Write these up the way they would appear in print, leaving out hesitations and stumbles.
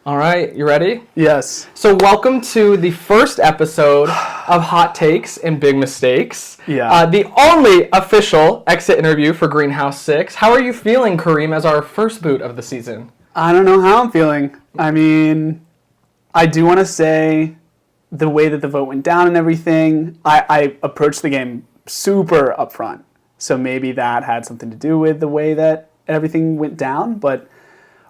All right, you ready? Yes. So welcome to the first episode of Hot Takes and Big Mistakes. Yeah. The only official exit interview for Greenhouse 6. How are you feeling, Kareem, as our first boot of the season? I don't know how I'm feeling. I mean, I do want to say the way that the vote went down and everything, I approached the game super upfront. So maybe that had something to do with the way that everything went down, but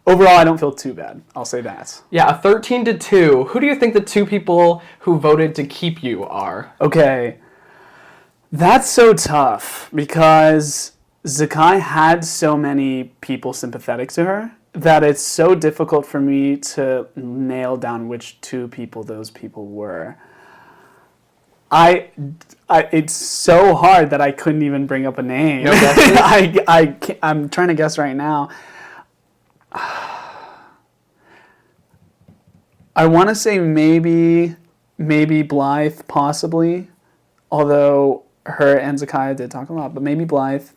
overall, I don't feel too bad. I'll say that. Yeah, a 13-2. Who do you think the two people who voted to keep you are? Okay. That's so tough because Zakai had so many people sympathetic to her that it's so difficult for me to nail down which two people those people were. It's so hard that I couldn't even bring up a name. No guesses? I'm trying to guess right now. I want to say maybe Blythe, possibly. Although her and Zakaya did talk a lot, but maybe Blythe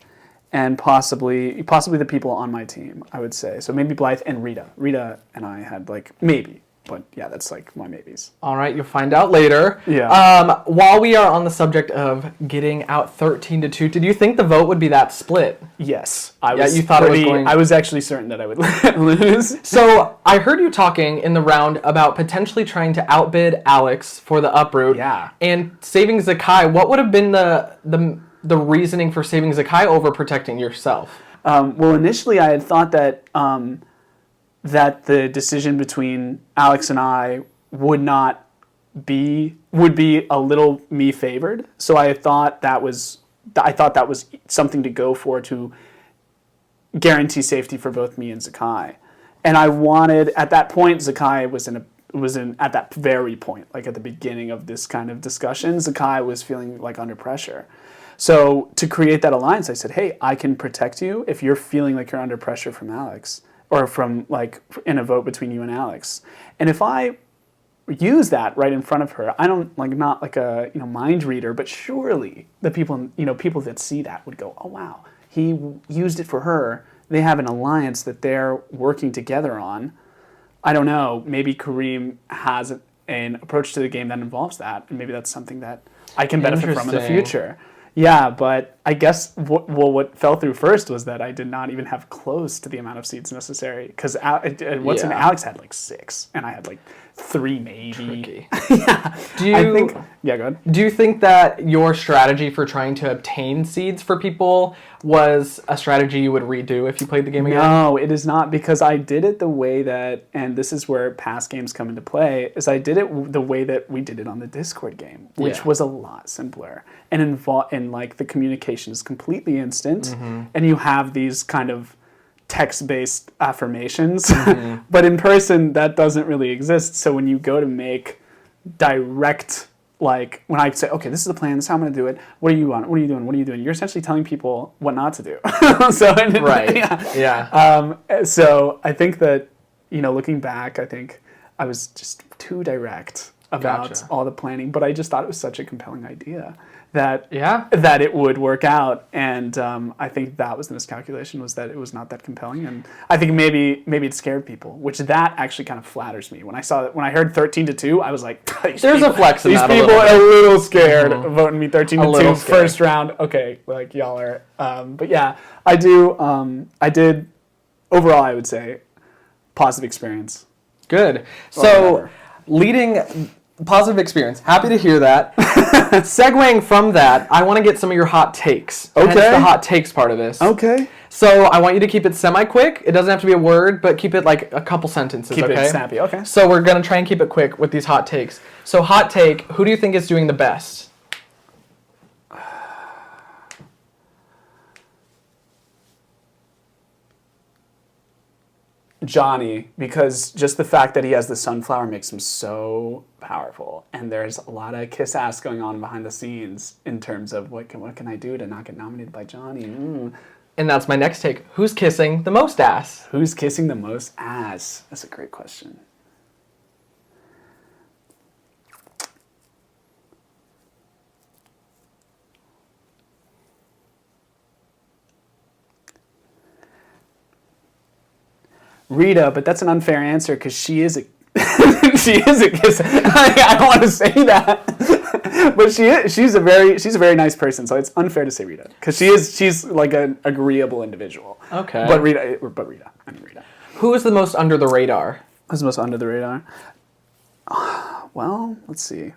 and possibly the people on my team, I would say. So maybe Blythe and Rita. Rita and I had maybe. But yeah, that's my maybes. All right, you'll find out later. Yeah. While we are on the subject of getting out 13-2, did you think the vote would be that split? Yes. You thought it was going... I was actually certain that I would lose. So I heard you talking in the round about potentially trying to outbid Alex for the uproot. Yeah. And saving Zakai. What would have been the reasoning for saving Zakai over protecting yourself? Well, initially I had thought that that the decision between Alex and I would be a little me favored. So I thought that was something to go for to guarantee safety for both me and Zakai. And I wanted, at that point, Zakai was at that very point, like at the beginning of this kind of discussion, Zakai was feeling like under pressure. So to create that alliance, I said, hey, I can protect you if you're feeling like you're under pressure from Alex, or from in a vote between you and Alex. And if I use that right in front of her, I don't not like a mind reader, but surely the people that see that would go, oh wow, he used it for her. They have an alliance that they're working together on. I don't know. Maybe Kareem has an approach to the game that involves that, and maybe that's something that I can benefit from in the future. Yeah, but I guess what fell through first was that I did not even have close to the amount of seeds necessary, because Alex had 6, and I had 3 maybe. Tricky. Yeah. Go ahead. Do you think that your strategy for trying to obtain seeds for people was a strategy you would redo if you played the game again? No, it is not, because I did it the way that, and this is where past games come into play, is I did it the way that we did it on the Discord game, which was a lot simpler. And the communication is completely instant, and you have these kind of text-based affirmations, but in person that doesn't really exist. So when you go to make direct, when I say, okay, this is the plan, this is how I'm going to do it, what do you want, what are you doing, what are you doing, you're essentially telling people what not to do. So I think that, looking back, I think I was just too direct about all the planning, but I just thought it was such a compelling idea that it would work out, and I think that was the miscalculation, was that it was not that compelling, and I think maybe it scared people, which that actually kind of flatters me. When I heard 13-2, I was like, there's a flex in that. These people are a little scared of voting me 13-2 first round. Okay, y'all are, but yeah, I did overall, I would say, positive experience. Good. So leading. Positive experience. Happy to hear that. Segueing from that, I want to get some of your hot takes. Okay. Hence the hot takes part of this. Okay. So I want you to keep it semi-quick. It doesn't have to be a word, but keep it a couple sentences, keep it snappy, okay. So we're going to try and keep it quick with these hot takes. So hot take, who do you think is doing the best? Johnny, because just the fact that he has the sunflower makes him so powerful, and there's a lot of kiss ass going on behind the scenes in terms of what can I do to not get nominated by Johnny. And that's my next take. Who's kissing the most ass? Who's kissing the most ass? That's a great question. Rita, but that's an unfair answer because she is a she is a kiss. I don't want to say that, but she's a very nice person. So it's unfair to say Rita because she's like an agreeable individual. Okay. But Rita. I mean Rita. Who is the most under the radar? Who's the most under the radar? Well, let's see.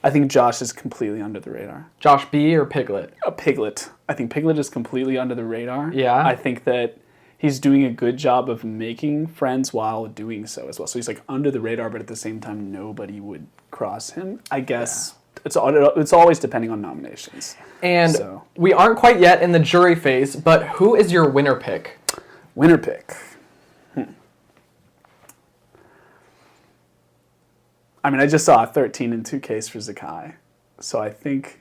I think Josh is completely under the radar. Josh B or Piglet? Piglet. I think Piglet is completely under the radar. Yeah. I think that he's doing a good job of making friends while doing so as well. So he's like under the radar, but at the same time, nobody would cross him. I guess it's always depending on nominations. And so. We aren't quite yet in the jury phase, but who is your winner pick? Winner pick. I mean, I just saw a 13 and 2 case for Zakai. So I think,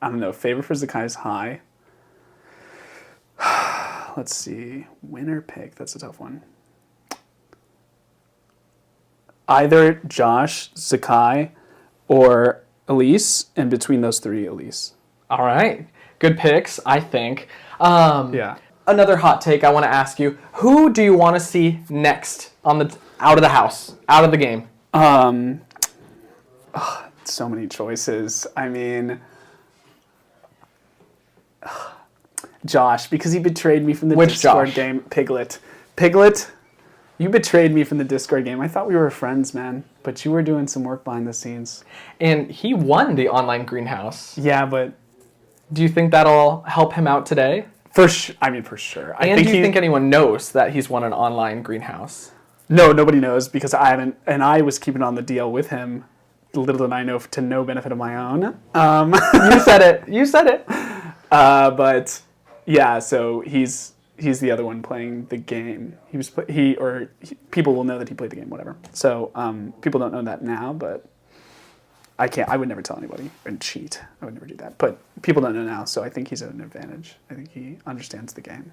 I don't know, favor for Zakai is high. Let's see. Winner pick. That's a tough one. Either Josh, Zakai, or Elise, and between those three, Elise. All right. Good picks, I think. Yeah. Another hot take I want to ask you. Who do you want to see next on the out of the house, out of the game? So many choices. I mean, Josh, because he betrayed me from the Discord game. Piglet, you betrayed me from the Discord game. I thought we were friends, man, but you were doing some work behind the scenes. And he won the online greenhouse. Yeah, but do you think that'll help him out today? For sure. Do you think anyone knows that he's won an online greenhouse? No, nobody knows because I haven't, and I was keeping on the deal with him. Little did I know, to no benefit of my own. You said it. But yeah, so he's the other one playing the game. People will know that he played the game, whatever. So people don't know that now, but I would never tell anybody and cheat. I would never do that. But people don't know now, so I think he's at an advantage. I think he understands the game.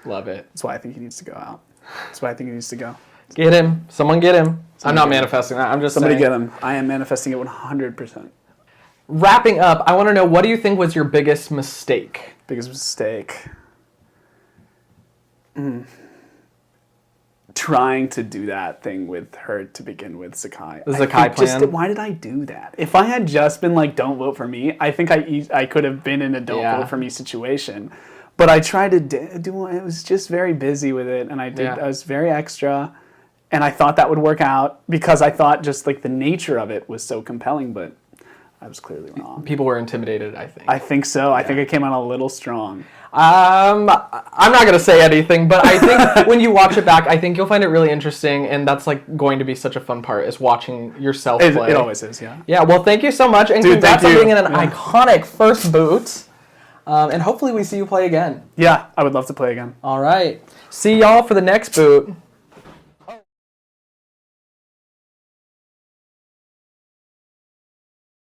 Love it. That's why I think he needs to go out. That's why I think he needs to go. Get him. Someone get him. I'm not manifesting that. I'm just Somebody saying. get him. I am manifesting it 100%. Wrapping up, I want to know, what do you think was your biggest mistake? Biggest mistake. Trying to do that thing with her to begin with, Zakai. The Zakai plan? Why did I do that? If I had just been like, don't vote for me, I think I could have been in a don't vote for me situation. But I tried to do it. Was just very busy with it, and I was very extra. And I thought that would work out because I thought just like the nature of it was so compelling, but I was clearly wrong. People were intimidated, I think. I think so. I think I came out a little strong. I'm not going to say anything, but I think when you watch it back, I think you'll find it really interesting, and that's like going to be such a fun part, is watching yourself play. It always is, yeah. Yeah, well, thank you so much, and congrats on being in an iconic first boot. And hopefully we see you play again. Yeah, I would love to play again. All right. See y'all for the next boot.